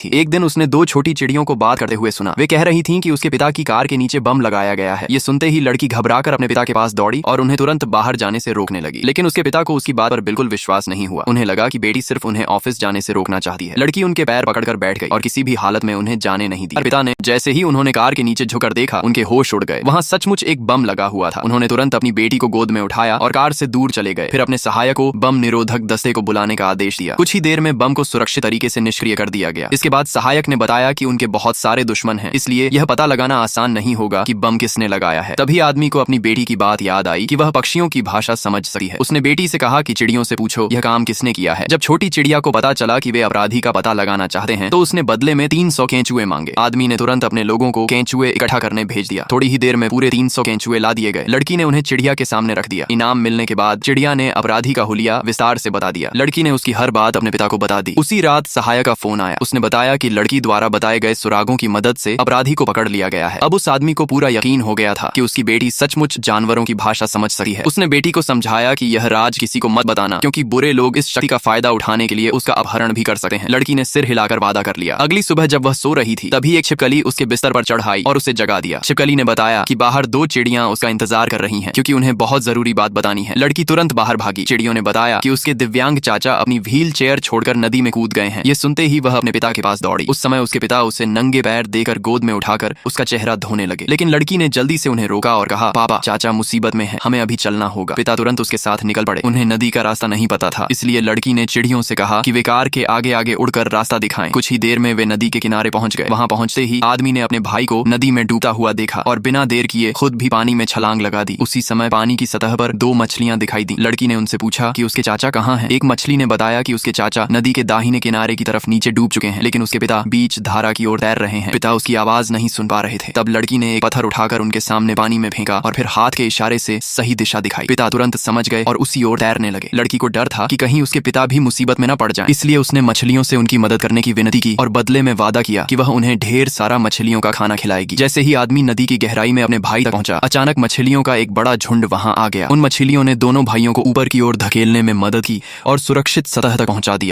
थी। एक दिन उसने दो छोटी चिड़ियों को बात करते हुए सुना। वे कह रही थीं कि उसके पिता की कार के नीचे बम लगाया गया है। ये सुनते ही लड़की घबराकर अपने पिता के पास दौड़ी और उन्हें तुरंत बाहर जाने से रोकने लगी, लेकिन उसके पिता को उसकी बात पर बिल्कुल विश्वास नहीं हुआ। उन्हें लगा कि बेटी सिर्फ उन्हें ऑफिस जाने से रोकना चाहती है। लड़की उनके पैर पकड़कर बैठ गई और किसी भी हालत में उन्हें जाने नहीं दिया। पिता ने जैसे ही उन्होंने कार के नीचे झुककर देखा, उनके होश उड़ गए। वहां सचमुच एक बम लगा हुआ था। उन्होंने तुरंत अपनी बेटी को गोद में उठाया और कार से दूर चले गए। फिर अपने सहायक को बम निरोधक दस्ते को बुलाने का आदेश दिया। कुछ ही देर में बम को सुरक्षित तरीके से निष्क्रिय कर दिया गया। इसके बाद सहायक ने बताया कि उनके बहुत सारे दुश्मन हैं, इसलिए यह पता लगाना आसान नहीं होगा कि बम किसने लगाया है। तभी आदमी को अपनी बेटी की बात याद आई कि वह पक्षियों की भाषा समझ सकती है। उसने बेटी से कहा कि चिड़ियों से पूछो यह काम किसने किया है। जब छोटी चिड़िया को पता चला कि वे अपराधी का पता लगाना चाहते हैं, तो उसने बदले में 300 केंचुए मांगे। आदमी ने तुरंत अपने लोगों को केंचुए इकट्ठा करने भेज दिया। थोड़ी ही देर में पूरे 300 केंचुए ला दिए गए। लड़की ने उन्हें चिड़िया के सामने रख दिया। इनाम मिलने के बाद चिड़िया ने अपराधी का हुलिया विस्तार से बता दिया। लड़की ने उसकी हर बात अपने पिता को बता दी। उसी रात सहायक का फोन आया। उसने बताया कि लड़की द्वारा बताए गए सुरागों की मदद से अपराधी को पकड़ लिया गया है। अब उस आदमी को पूरा यकीन हो गया था कि उसकी बेटी सचमुच जानवरों की भाषा समझ सकती है। उसने बेटी को समझाया कि यह राज किसी को मत बताना, क्योंकि बुरे लोग इस शक्ति का फायदा उठाने के लिए उसका अपहरण भी कर सकते हैं। लड़की ने सिर हिलाकर वादा कर लिया। अगली सुबह जब वह सो रही थी, तभी एक छिपकली उसके बिस्तर पर चढ़ आई और उसे जगा दिया। छिपकली ने बताया कि बाहर दो चिड़ियां उसका इंतजार कर रही हैं, क्योंकि उन्हें बहुत जरूरी बात बतानी है। लड़की तुरंत बाहर भागी। चिड़ियों ने बताया कि उसके दिव्यांग चाचा अपनी व्हील चेयर छोड़कर नदी में कूद गए हैं। ये सुनते ही वह अपने पिता के पास दौड़ी। उस समय उसके पिता उसे नंगे पैर देकर गोद में उठाकर उसका चेहरा धोने लगे, लेकिन लड़की ने जल्दी से उन्हें रोका और कहा, पापा, चाचा मुसीबत में है, हमें अभी चलना होगा। पिता तुरंत उसके साथ निकल पड़े। उन्हें नदी का रास्ता नहीं पता था, इसलिए लड़की ने चिड़ियों से कहा कि वे कार के आगे आगे उड़कर रास्ता दिखाएं। कुछ ही देर में वे नदी के किनारे पहुंच गए। वहां पहुंचते ही आदमी ने अपने भाई को नदी में डूबता हुआ देखा और बिना देर किए खुद भी पानी में छलांग लगा दी। उसी समय पानी की सतह पर दो मछलियां दिखाई दी। लड़की ने उनसे पूछा कि उसके चाचा कहाँ हैं। एक मछली ने बताया कि उसके चाचा नदी के दाहिने किनारे की तरफ नीचे डूब चुके हैं, लेकिन उसके पिता बीच धारा की ओर तैर रहे हैं। पिता उसकी आवाज नहीं सुन पा रहे थे। तब लड़की ने एक पत्थर उठाकर उनके सामने पानी में फेंका और फिर हाथ के इशारे से सही दिशा दिखाई। पिता तुरंत समझ गए और उसी ओर तैरने लगे। लड़की को डर था कि कहीं उसके पिता भी मुसीबत में न पड़ जाएं, इसलिए उसने मछलियों से उनकी मदद करने की विनती की और बदले में वादा किया कि वह उन्हें ढेर सारा मछलियों का खाना खिलाएगी। जैसे ही आदमी नदी की गहराई में अपने भाई तक पहुंचा, अचानक मछलियों का एक बड़ा झुंड वहां आ गया। उन मछलियों ने दोनों भाइयों को ऊपर की ओर धकेलने में मदद की और सुरक्षित सतह तक पहुंचा दिया।